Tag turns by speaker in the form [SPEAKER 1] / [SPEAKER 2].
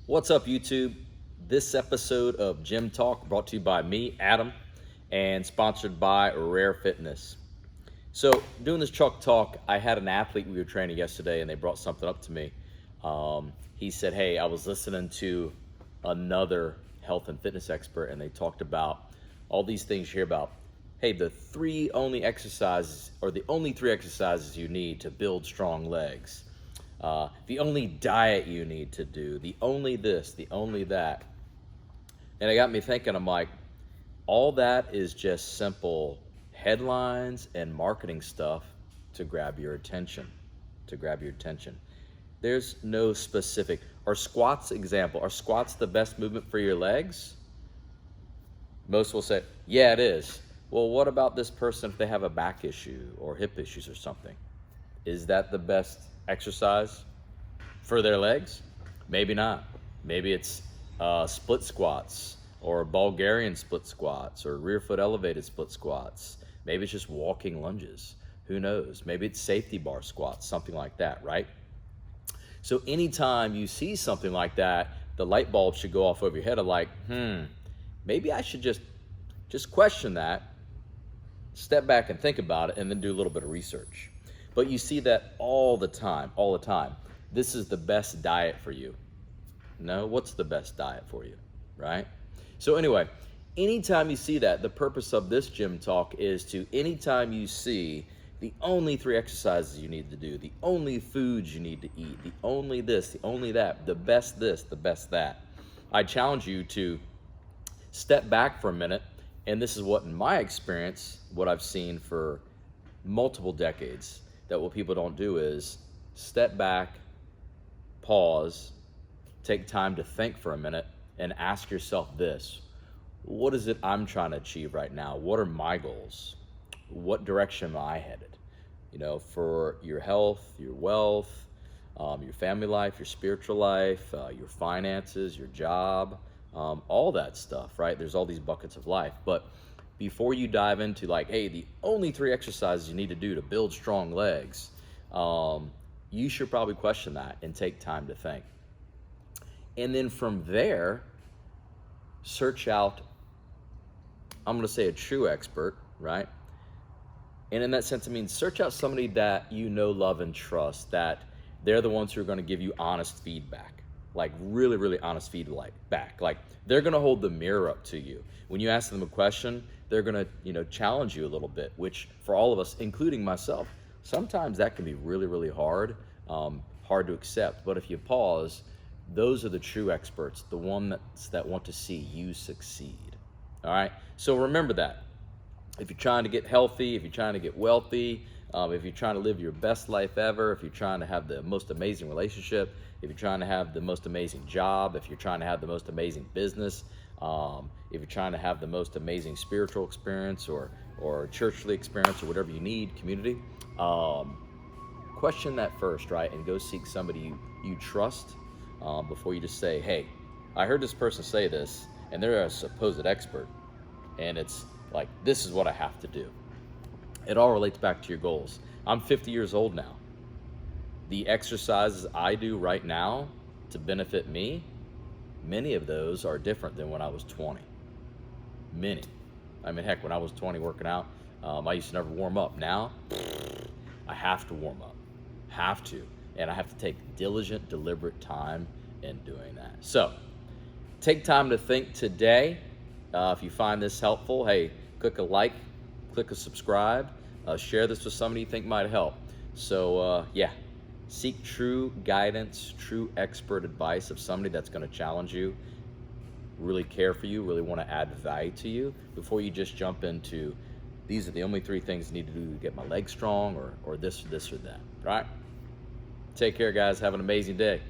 [SPEAKER 1] What's up, YouTube? This episode of Gym Talk brought to you by me, Adam, and sponsored by Rare Fitness. So, doing this Chalk Talk, I had an athlete we were training yesterday, and they brought something up to me. He said, "Hey, I was listening to another health and fitness expert, and they talked about all these things you hear about. Hey, the only three exercises you need to build strong legs. The only diet you need to do, the only this, the only that." And it got me thinking, I'm like, all that is just simple headlines and marketing stuff to grab your attention, There's no specific, are squats the best movement for your legs? Most will say, yeah, it is. Well, what about this person if they have a back issue or hip issues or something? Is that the best exercise for their legs? Maybe not. Maybe it's split squats or Bulgarian split squats or rear foot elevated split squats. Maybe it's just walking lunges. Who knows? Maybe it's safety bar squats, something like that, right? So anytime you see something like that, the light bulb should go off over your head of like, maybe I should just question that, step back and think about it, and then do a little bit of research. But you see that all the time. This is the best diet for you. No, what's the best diet for you, right? So anyway, anytime you see that, the purpose of this gym talk is to, anytime you see the only three exercises you need to do, the only foods you need to eat, the only this, the only that, the best this, the best that, I challenge you to step back for a minute. And this is what, in my experience, what I've seen for multiple decades, that what people don't do is step back, pause, take time to think for a minute, and ask yourself this: what is it I'm trying to achieve right now? What are my goals? What direction am I headed? For your health, your wealth, your family life, your spiritual life, your finances, your job, all that stuff, right? There's all these buckets of life. But before you dive into like, hey, the only three exercises you need to do to build strong legs, you should probably question that and take time to think. And then from there, search out, I'm going to say, a true expert, right? And in that sense, I mean, search out somebody that you know, love, and trust, that they're the ones who are going to give you honest feedback, like really, really honest feedback. Like, they're going to hold the mirror up to you. When you ask them a question, they're going to, challenge you a little bit, which for all of us, including myself, sometimes that can be really, really hard to accept. But if you pause, those are the true experts, the ones that want to see you succeed. All right. So remember that. If you're trying to get healthy, if you're trying to get wealthy, if you're trying to live your best life ever, if you're trying to have the most amazing relationship, if you're trying to have the most amazing job, if you're trying to have the most amazing business, if you're trying to have the most amazing spiritual experience or churchly experience or whatever you need, community, question that first, right? And go seek somebody you trust before you just say, hey, I heard this person say this, and they're a supposed expert, and it's like, this is what I have to do. It all relates back to your goals. I'm 50 years old now. The exercises I do right now to benefit me, many of those are different than when I was 20. Many. I mean, heck, when I was 20 working out, I used to never warm up. Now, I have to warm up. Have to. And I have to take diligent, deliberate time in doing that. So, take time to think today. If you find this helpful, hey, click a like, click a subscribe, share this with somebody you think might help. So, seek true guidance, true expert advice of somebody that's going to challenge you, really care for you, really want to add value to you, before you just jump into, these are the only three things I need to do to get my legs strong, or this or that, right? Take care, guys. Have an amazing day.